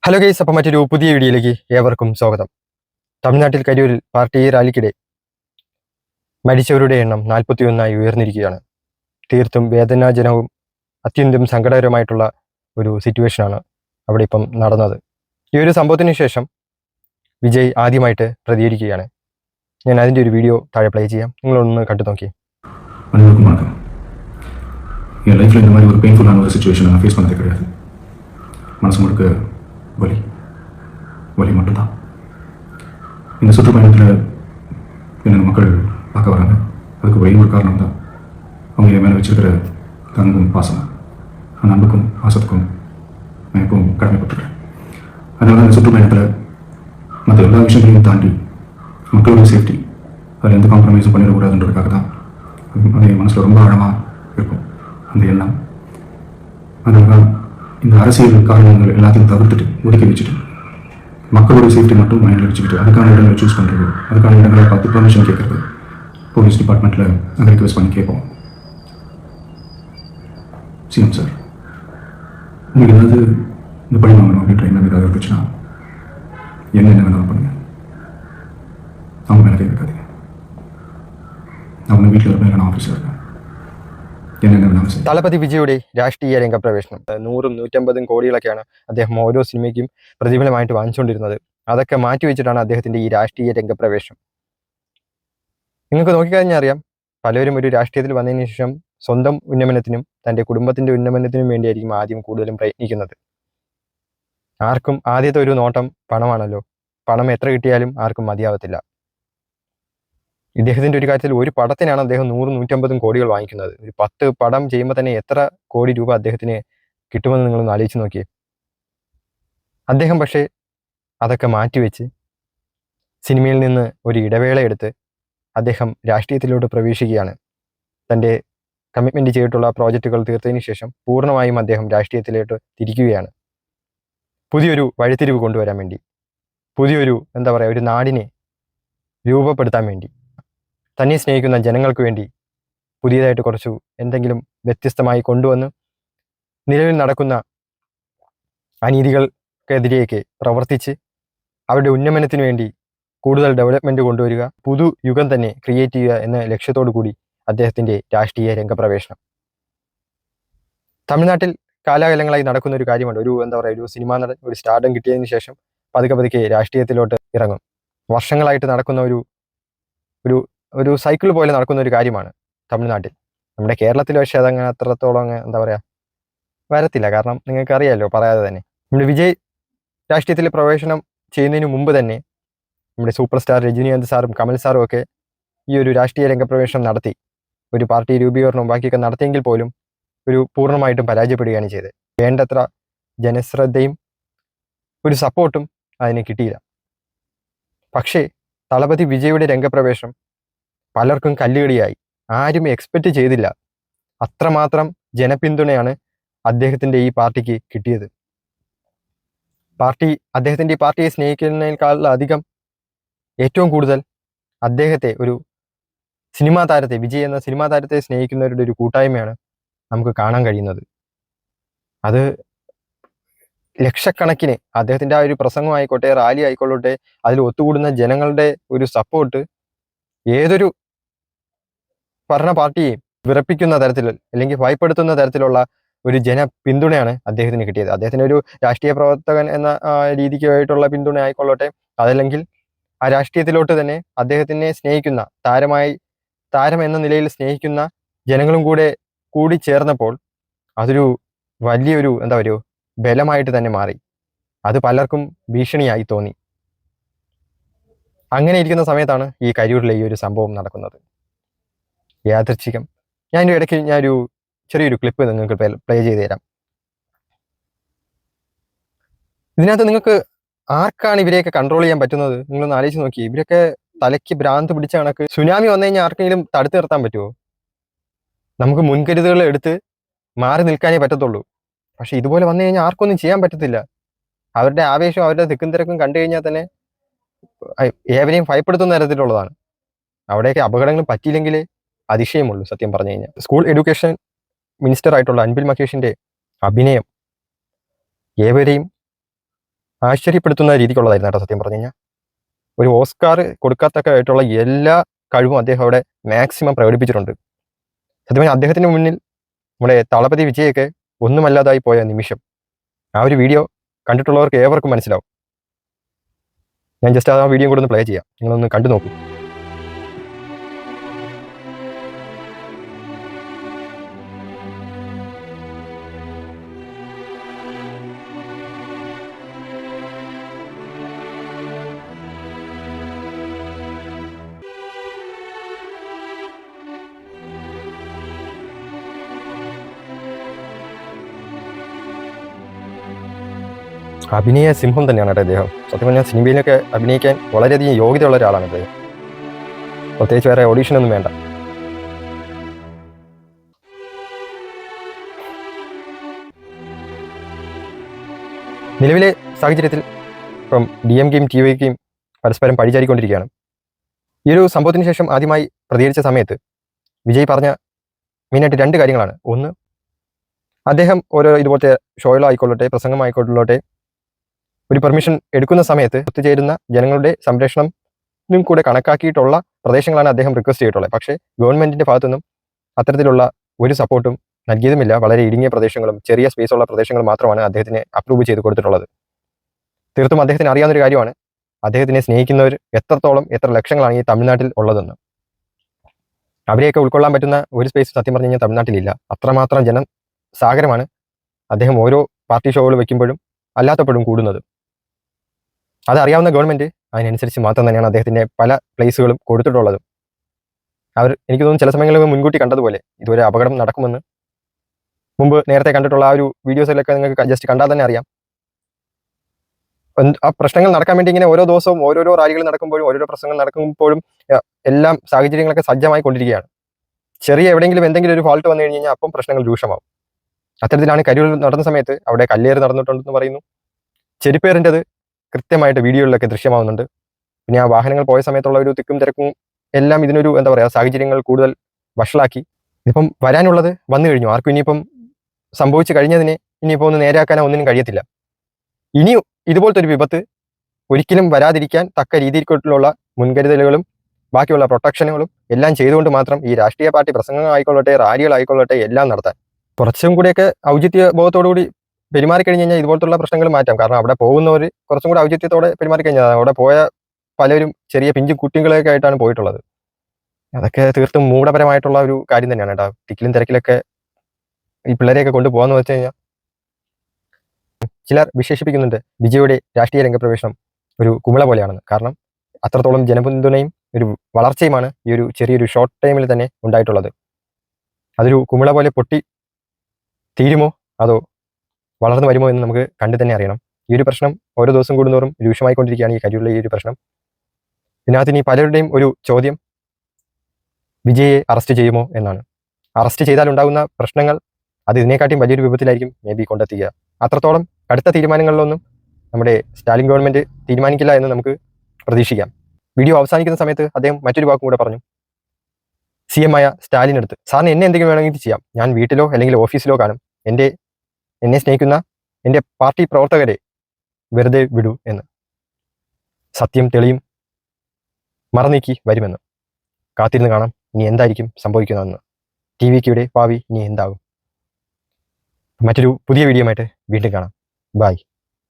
Hello guys, അപ്പം മറ്റൊരു പുതിയ വീഡിയോയിലേക്ക് ഏവർക്കും സ്വാഗതം. തമിഴ്നാട്ടിൽ കരിയൂരിൽ പാർട്ടി റാലിക്കിടെ മരിച്ചവരുടെ എണ്ണം 41 ഉയർന്നിരിക്കുകയാണ്. തീർത്തും വേദനാജനവും അത്യന്തം സങ്കടകരമായിട്ടുള്ള ഒരു സിറ്റുവേഷനാണ് അവിടെ ഇപ്പം നടന്നത്. ഈ ഒരു സംഭവത്തിന് ശേഷം വിജയ് ആദ്യമായിട്ട് പ്രതികരിക്കുകയാണ്. ഞാൻ അതിൻ്റെ ഒരു വീഡിയോ താഴെ പ്ലേ ചെയ്യാം, നിങ്ങളൊന്ന് കണ്ടു നോക്കി. என் லைஃப்பில் இந்த மாதிரி ஒரு பெயின்ஃபுல்லான ஒரு சுச்சுவேஷன் நான் ஃபேஸ் பண்ணதே கிடையாது. மனசு முழுக்க வலி வலி மட்டும்தான். இந்த சுற்றுப்பயணத்தில் என்னென்ன மக்கள் பார்க்க வராங்க, அதுக்கு ஒரே ஒரு காரணம் தான் அவங்க என் மேலே வச்சிருக்கிற அன்பும் பாசம். அந்த அன்புக்கும் பாசத்துக்கும் நான் எப்பவும் கடமைப்பட்டிருக்கேன். அதனால தான் இந்த சுற்றுப்பயணத்தில் மற்ற எல்லா விஷயங்களையும் தாண்டி மக்களோட சேஃப்டி அதில் எந்த காம்ப்ரமைஸும் பண்ணிடக்கூடாதுன்றதுக்காக தான் அது என் மனசில் ரொம்ப ஆழமாக இருக்கும் அந்த எண்ணம். அதனால தான் இந்த அரசியல் காரணங்கள் எல்லாத்தையும் தவிர்த்துட்டு ஒதுக்கி வச்சுட்டு மக்களோட சேஃப்டி மட்டும் மைண்டில் வச்சுக்கிட்டு அதுக்கான இடங்களை சூஸ் பண்ணுறது, அதுக்கான இடங்களை பார்த்து பெர்மிஷன் கேட்குறது, போலீஸ் டிபார்ட்மெண்ட்டில் அதை ரிக்வெஸ்ட் பண்ணி கேட்போம். சிஎம் சார், உங்களுக்கு ஏதாவது இந்த பழி வாங்கணும் அப்படின்ற எண்ணம் ஏதாவது இருந்துச்சுன்னா என்ன வேணாலும் பண்ணுங்கள். அவங்க மேலே கை வைக்காதீங்க. அவங்க வீட்டில் இருப்பேன், நான் ஆஃபீஸில் இருக்கேன். തലപതി വിജയുടെ രാഷ്ട്രീയ രംഗപ്രവേശനം 100-150 കോടികളൊക്കെയാണ് അദ്ദേഹം ഓരോ സിനിമയ്ക്കും പ്രതിഫലമായിട്ട് വാങ്ങിച്ചുകൊണ്ടിരുന്നത്. അതൊക്കെ മാറ്റിവെച്ചിട്ടാണ് അദ്ദേഹത്തിന്റെ ഈ രാഷ്ട്രീയ രംഗപ്രവേശനം. നിങ്ങൾക്ക് നോക്കിക്കഴിഞ്ഞാൽ അറിയാം, പലരും ഒരു രാഷ്ട്രീയത്തിൽ വന്നതിന് ശേഷം സ്വന്തം ഉന്നമനത്തിനും തൻ്റെ കുടുംബത്തിന്റെ ഉന്നമനത്തിനും വേണ്ടിയായിരിക്കും ആദ്യം കൂടുതലും പ്രയത്നിക്കുന്നത്. ആർക്കും ആദ്യത്തെ ഒരു നോട്ടം പണമാണല്ലോ. പണം എത്ര കിട്ടിയാലും ആർക്കും മതിയാവത്തില്ല. ഇദ്ദേഹത്തിൻ്റെ ഒരു കാര്യത്തിൽ ഒരു പടത്തിനാണ് അദ്ദേഹം 100-150 കോടികൾ വാങ്ങിക്കുന്നത്. ഒരു 10 പടം ചെയ്യുമ്പോൾ തന്നെ എത്ര കോടി രൂപ അദ്ദേഹത്തിന് കിട്ടുമെന്ന് നിങ്ങളൊന്ന് ആലോചിച്ച് നോക്കിയേ. അദ്ദേഹം പക്ഷേ അതൊക്കെ മാറ്റിവെച്ച് സിനിമയിൽ നിന്ന് ഒരു ഇടവേള എടുത്ത് അദ്ദേഹം രാഷ്ട്രീയത്തിലോട്ട് പ്രവേശിക്കുകയാണ്. തൻ്റെ കമ്മിറ്റ്മെൻറ്റ് ചെയ്തിട്ടുള്ള പ്രോജക്റ്റുകൾ തീർത്തതിന് ശേഷം പൂർണ്ണമായും അദ്ദേഹം രാഷ്ട്രീയത്തിലോട്ട് തിരിക്കുകയാണ്. പുതിയൊരു വഴിത്തിരിവ് കൊണ്ടുവരാൻ വേണ്ടി, പുതിയൊരു ഒരു നാടിനെ രൂപപ്പെടുത്താൻ വേണ്ടി, തന്നെ സ്നേഹിക്കുന്ന ജനങ്ങൾക്ക് വേണ്ടി പുതിയതായിട്ട് കുറച്ചു എന്തെങ്കിലും വ്യത്യസ്തമായി കൊണ്ടുവന്ന് നിലവിൽ നടക്കുന്ന അനീതികൾക്കെതിരെയൊക്കെ പ്രവർത്തിച്ച് അവരുടെ ഉന്നമനത്തിന് വേണ്ടി കൂടുതൽ ഡെവലപ്മെൻറ്റ് കൊണ്ടുവരിക, പുതു യുഗം തന്നെ ക്രിയേറ്റ് ചെയ്യുക എന്ന ലക്ഷ്യത്തോടു കൂടി അദ്ദേഹത്തിൻ്റെ രാഷ്ട്രീയ രംഗപ്രവേശനം. തമിഴ്നാട്ടിൽ കാലാകാലങ്ങളായി നടക്കുന്ന ഒരു കാര്യമുണ്ട്. ഒരു സിനിമാ നടൻ ഒരു സ്റ്റാർഡം കിട്ടിയതിന് ശേഷം പതുക്കെ രാഷ്ട്രീയത്തിലോട്ട് ഇറങ്ങും. വർഷങ്ങളായിട്ട് നടക്കുന്ന ഒരു സൈക്കിൾ പോലെ നടക്കുന്ന ഒരു കാര്യമാണ് തമിഴ്നാട്ടിൽ. നമ്മുടെ കേരളത്തിൽ പക്ഷേ അതങ്ങനെ അത്രത്തോളം വരത്തില്ല. കാരണം നിങ്ങൾക്ക് അറിയാമല്ലോ, പറയാതെ തന്നെ നമ്മുടെ വിജയ് രാഷ്ട്രീയത്തിൽ പ്രവേശനം ചെയ്യുന്നതിന് മുമ്പ് തന്നെ നമ്മുടെ സൂപ്പർ സ്റ്റാർ രജനീകാന്ത് സാറും കമൽ സാറും ഒക്കെ ഈ ഒരു രാഷ്ട്രീയ രംഗപ്രവേശനം നടത്തി. ഒരു പാർട്ടി രൂപീകരണവും ബാക്കിയൊക്കെ നടത്തിയെങ്കിൽ പോലും പൂർണ്ണമായിട്ടും പരാജയപ്പെടുകയാണ് ചെയ്തത്. വേണ്ടത്ര ജനശ്രദ്ധയും ഒരു സപ്പോർട്ടും അതിന് കിട്ടിയില്ല. പക്ഷേ തളപതി വിജയുടെ രംഗപ്രവേശനം പലർക്കും കല്ലുകടിയായി. ആരും എക്സ്പെക്റ്റ് ചെയ്തില്ല. അത്രമാത്രം ജനപിന്തുണയാണ് അദ്ദേഹത്തിൻ്റെ ഈ പാർട്ടിക്ക് കിട്ടിയത്. അദ്ദേഹത്തിൻ്റെ ഈ പാർട്ടിയെ സ്നേഹിക്കുന്നതിനേക്കാളധികം ഏറ്റവും കൂടുതൽ അദ്ദേഹത്തെ ഒരു സിനിമാ താരത്തെ, വിജയ് എന്ന സിനിമാ താരത്തെ സ്നേഹിക്കുന്നവരുടെ ഒരു കൂട്ടായ്മയാണ് നമുക്ക് കാണാൻ കഴിയുന്നത്. അത് ലക്ഷക്കണക്കിന് അദ്ദേഹത്തിൻ്റെ ആ ഒരു പ്രസംഗം ആയിക്കോട്ടെ, റാലി ആയിക്കൊള്ളട്ടെ, അതിൽ ഒത്തുകൂടുന്ന ജനങ്ങളുടെ ഒരു സപ്പോർട്ട് ഏതൊരു ഭരണ പാർട്ടിയെയും വിറപ്പിക്കുന്ന തരത്തിൽ അല്ലെങ്കിൽ ഭയപ്പെടുത്തുന്ന തരത്തിലുള്ള ഒരു പിന്തുണയാണ് അദ്ദേഹത്തിന് കിട്ടിയത്. അദ്ദേഹത്തിന് ഒരു രാഷ്ട്രീയ പ്രവർത്തകൻ എന്ന രീതിക്കായിട്ടുള്ള പിന്തുണ ആയിക്കൊള്ളട്ടെ, അതല്ലെങ്കിൽ ആ രാഷ്ട്രീയത്തിലോട്ട് തന്നെ അദ്ദേഹത്തിനെ സ്നേഹിക്കുന്ന താരം എന്ന നിലയിൽ സ്നേഹിക്കുന്ന ജനങ്ങളും കൂടി ചേർന്നപ്പോൾ അതൊരു വലിയൊരു ബലമായിട്ട് തന്നെ മാറി. അത് പലർക്കും ഭീഷണിയായി തോന്നി. അങ്ങനെ ഇരിക്കുന്ന സമയത്താണ് ഈ കരിയൂരിലെ ഈ ഒരു സംഭവം നടക്കുന്നത്. യാദൃച്ഛികം. ഇടയ്ക്ക് ഞാനൊരു ചെറിയൊരു ക്ലിപ്പ് നിങ്ങൾക്ക് പ്ലേ ചെയ്ത് തരാം. ഇതിനകത്ത് നിങ്ങൾക്ക് ആർക്കാണ് ഇവരെയൊക്കെ കൺട്രോൾ ചെയ്യാൻ പറ്റുന്നത്? നിങ്ങളൊന്ന് ആലോചിച്ച് നോക്കി. ഇവരൊക്കെ തലയ്ക്ക് ഭ്രാന്ത് പിടിച്ച കണക്ക് സുനാമി വന്നു കഴിഞ്ഞാൽ ആർക്കെങ്കിലും തടുത്തു നിർത്താൻ പറ്റുമോ? നമുക്ക് മുൻകരുതലുകൾ എടുത്ത് മാറി നിൽക്കാനേ പറ്റത്തുള്ളൂ. പക്ഷെ ഇതുപോലെ വന്നു കഴിഞ്ഞാൽ ആർക്കൊന്നും ചെയ്യാൻ പറ്റത്തില്ല. അവരുടെ ആവേശം, അവരുടെ തിക്കും തിരക്കും കണ്ടു കഴിഞ്ഞാൽ തന്നെ ഏവരെയും ഭയപ്പെടുത്തുന്ന തരത്തിലുള്ളതാണ്. അവിടെയൊക്കെ അപകടങ്ങൾ പറ്റിയില്ലെങ്കിൽ അതിശയമുള്ളൂ സത്യം പറഞ്ഞു കഴിഞ്ഞാൽ. സ്കൂൾ എഡ്യൂക്കേഷൻ മിനിസ്റ്റർ ആയിട്ടുള്ള അൻബിൽ മഹേഷിന്റെ അഭിനയം ഏവരെയും ആശ്ചര്യപ്പെടുത്തുന്ന രീതിക്കുള്ളതായിരുന്നു കേട്ടോ സത്യം പറഞ്ഞു കഴിഞ്ഞാൽ. ഒരു ഓസ്കാർ കൊടുക്കാത്തക്കായിട്ടുള്ള എല്ലാ കഴിവും അദ്ദേഹം അവിടെ മാക്സിമം പ്രകടിപ്പിച്ചിട്ടുണ്ട്. സത്യം പറഞ്ഞാൽ അദ്ദേഹത്തിന് മുന്നിൽ നമ്മുടെ തളപതി വിജയൊക്കെ ഒന്നുമല്ലാതായി പോയ നിമിഷം ആ ഒരു വീഡിയോ കണ്ടിട്ടുള്ളവർക്ക് ഏവർക്കും മനസ്സിലാവും. ഞാൻ ജസ്റ്റ് ആ വീഡിയോ കൂടെ ഒന്ന് പ്ലേ ചെയ്യാം, നിങ്ങളൊന്ന് കണ്ടു നോക്കൂ. അഭിനയ സിംഹം തന്നെയാണ് കേട്ടോ അദ്ദേഹം. സത്യം പറഞ്ഞാൽ സിനിമയിലൊക്കെ അഭിനയിക്കാൻ വളരെയധികം യോഗ്യതയുള്ള ഒരാളാണ് അദ്ദേഹം. പ്രത്യേകിച്ച് വേറെ ഓഡീഷനൊന്നും വേണ്ട. നിലവിലെ സാഹചര്യത്തിൽ ഇപ്പം DMKയും TVKയും പരസ്പരം പഴിചാരിക്കൊണ്ടിരിക്കുകയാണ്. ഈ ഒരു സംഭവത്തിന് ശേഷം ആദ്യമായി പ്രതികരിച്ച സമയത്ത് വിജയ് പറഞ്ഞ മെയിനായിട്ട് 2 കാര്യങ്ങളാണ്. ഒന്ന്, അദ്ദേഹം ഓരോ ഇതുപോലത്തെ ഷോയിലോ ആയിക്കൊള്ളട്ടെ, പ്രസംഗമായിക്കൊള്ളട്ടെ, ഒരു പെർമിഷൻ എടുക്കുന്ന സമയത്ത് ഒത്തുചേരുന്ന ജനങ്ങളുടെ സംരക്ഷണം കൂടെ കണക്കാക്കിയിട്ടുള്ള പ്രദേശങ്ങളാണ് അദ്ദേഹം റിക്വസ്റ്റ് ചെയ്തിട്ടുള്ളത്. പക്ഷേ ഗവൺമെന്റിന്റെ ഭാഗത്തുനിന്നും അത്തരത്തിലുള്ള ഒരു സപ്പോർട്ടും നൽകിയതുമില്ല. വളരെ ഇടുങ്ങിയ പ്രദേശങ്ങളും ചെറിയ സ്പേസുള്ള പ്രദേശങ്ങൾ മാത്രമാണ് അദ്ദേഹത്തിന് അപ്രൂവ് ചെയ്ത് കൊടുത്തിട്ടുള്ളത്. തീർത്തും അദ്ദേഹത്തിന് അറിയാവുന്നൊരു കാര്യമാണ് അദ്ദേഹത്തിനെ സ്നേഹിക്കുന്നവർ എത്ര ലക്ഷങ്ങളാണ് ഈ തമിഴ്നാട്ടിൽ ഉള്ളതെന്ന്. അവരെയൊക്കെ ഉൾക്കൊള്ളാൻ പറ്റുന്ന ഒരു സ്പേസ് സത്യം പറഞ്ഞു കഴിഞ്ഞാൽ തമിഴ്നാട്ടിലില്ല. അത്രമാത്രം ജനം സാഗരമാണ് അദ്ദേഹം ഓരോ പാർട്ടി ഷോകൾ വെക്കുമ്പോഴും അല്ലാത്തപ്പോഴും കൂടുന്നത്. അതറിയാവുന്ന ഗവൺമെന്റ് അതിനനുസരിച്ച് മാത്രം തന്നെയാണ് അദ്ദേഹത്തിന്റെ പല പ്ലേസുകളും കൊടുത്തിട്ടുള്ളത്. എനിക്ക് തോന്നുന്നു ചില സമയങ്ങളിൽ മുൻകൂട്ടി കണ്ടതുപോലെ ഇതുവരെ അപകടം നടക്കുമെന്ന് മുമ്പ് നേരത്തെ കണ്ടിട്ടുള്ള ആ ഒരു വീഡിയോസിലൊക്കെ നിങ്ങൾക്ക് ജസ്റ്റ് കണ്ടാൽ തന്നെ അറിയാം. ആ പ്രശ്നങ്ങൾ നടക്കാൻ വേണ്ടി ഇങ്ങനെ ഓരോ ദിവസവും ഓരോരോ റാലികൾ നടക്കുമ്പോഴും ഓരോരോ പ്രശ്നങ്ങൾ നടക്കുമ്പോഴും എല്ലാം സാഹചര്യങ്ങളൊക്കെ സജ്ജമായി കൊണ്ടിരിക്കുകയാണ്. ചെറിയ എവിടെയെങ്കിലും എന്തെങ്കിലും ഒരു ഫാൾട്ട് വന്നു കഴിഞ്ഞാൽ അപ്പം പ്രശ്നങ്ങൾ രൂക്ഷമാവും. അത്തരത്തിലാണ് കരിയൂർ നടന്ന സമയത്ത് അവിടെ കല്ലേറ് നടന്നിട്ടുണ്ടെന്ന് പറയുന്നു. ചെരുപ്പേറിൻ്റെത് കൃത്യമായിട്ട് വീഡിയോയിലൊക്കെ ദൃശ്യമാവുന്നുണ്ട്. പിന്നെ ആ വാഹനങ്ങൾ പോയ സമയത്തുള്ള ഒരു തിക്കും തിരക്കും എല്ലാം ഇതിനൊരു സാഹചര്യങ്ങൾ കൂടുതൽ വഷളാക്കി. ഇതിപ്പം വരാനുള്ളത് വന്നു കഴിഞ്ഞു. ആർക്കും ഇനിയിപ്പം സംഭവിച്ചു കഴിഞ്ഞതിനെ ഇനിയിപ്പോൾ ഒന്ന് നേരെയാക്കാനോ ഒന്നിനും കഴിയത്തില്ല. ഇനി ഇതുപോലത്തെ ഒരു വിപത്ത് ഒരിക്കലും വരാതിരിക്കാൻ തക്ക രീതിയിലുള്ള മുൻകരുതലുകളും ബാക്കിയുള്ള പ്രൊട്ടക്ഷനുകളും എല്ലാം ചെയ്തുകൊണ്ട് മാത്രം ഈ രാഷ്ട്രീയ പാർട്ടി പ്രസംഗങ്ങളായിക്കൊള്ളട്ടെ, റാലികളായിക്കൊള്ളട്ടെ എല്ലാം നടത്താൻ കുറച്ചും കൂടിയൊക്കെ ഔചിത്യ ബോധത്തോടുകൂടി പെരുമാറിക്കഴിഞ്ഞ് കഴിഞ്ഞാൽ ഇതുപോലത്തുള്ള പ്രശ്നങ്ങൾ മാറ്റാം. കാരണം അവിടെ പോകുന്നവർ കുറച്ചും കൂടി ഔചിത്യത്തോടെ പെരുമാറിക്കഴിഞ്ഞാൽ അവിടെ പോയ പലരും ചെറിയ പിഞ്ചു കുട്ടികളൊക്കെ ആയിട്ടാണ് പോയിട്ടുള്ളത്. അതൊക്കെ തീർത്തും മൂഢപരമായിട്ടുള്ള ഒരു കാര്യം തന്നെയാണ് കേട്ടോ. തിക്കിലും തിരക്കിലൊക്കെ ഈ പിള്ളേരെയൊക്കെ കൊണ്ടുപോകാന്ന് വെച്ച് കഴിഞ്ഞാൽ ചിലർ വിശേഷിപ്പിക്കുന്നുണ്ട് വിജയുടെ രാഷ്ട്രീയ രംഗപ്രവേശനം ഒരു കുമിള പോലെയാണെന്ന്. കാരണം അത്രത്തോളം ജനപിന്തുണയും ഒരു വളർച്ചയുമാണ് ഈ ഒരു ചെറിയൊരു ഷോർട്ട് ടൈമിൽ തന്നെ ഉണ്ടായിട്ടുള്ളത്. അതൊരു കുമിള പോലെ പൊട്ടി തീരുമോ അതോ വളർന്നു വരുമോ എന്ന് നമുക്ക് കണ്ടു തന്നെ അറിയണം. ഈ ഒരു പ്രശ്നം ഓരോ ദിവസം കൂടുന്നോറും രൂക്ഷമായിക്കൊണ്ടിരിക്കുകയാണ് ഈ കരിയുള്ള ഈ ഒരു പ്രശ്നം. ഇതിനകത്ത് ഇനി പലരുടെയും ഒരു ചോദ്യം വിജയെ അറസ്റ്റ് ചെയ്യുമോ എന്നാണ്. അറസ്റ്റ് ചെയ്താൽ ഉണ്ടാകുന്ന പ്രശ്നങ്ങൾ അത് ഇതിനെക്കാട്ടിയും വലിയൊരു വിപത്തിലായിരിക്കും മേ ബി കൊണ്ടെത്തിക്കുക. അത്രത്തോളം കടുത്ത തീരുമാനങ്ങളിലൊന്നും നമ്മുടെ സ്റ്റാലിൻ ഗവൺമെന്റ് തീരുമാനിക്കില്ല എന്ന് നമുക്ക് പ്രതീക്ഷിക്കാം. വീഡിയോ അവസാനിക്കുന്ന സമയത്ത് അദ്ദേഹം മറ്റൊരു വാക്കും കൂടെ പറഞ്ഞു. CM ആയ സ്റ്റാലിനടുത്ത്, സാറിന് എന്നെ എന്തെങ്കിലും വേണമെങ്കിൽ ചെയ്യാം, ഞാൻ വീട്ടിലോ അല്ലെങ്കിൽ ഓഫീസിലോ കാണും, എന്നെ സ്നേഹിക്കുന്ന എൻ്റെ പാർട്ടി പ്രവർത്തകരെ വെറുതെ വിടൂ എന്ന്. സത്യം തെളിയും, മറനീക്കി വരുമെന്ന്. കാത്തിരുന്ന് കാണാം ഇനി എന്തായിരിക്കും സംഭവിക്കുന്നതെന്ന്. TVKയുടെ ഭാവി ഇനി എന്താകും. മറ്റൊരു പുതിയ വീഡിയോ ആയിട്ട് വീണ്ടും കാണാം. ബൈ.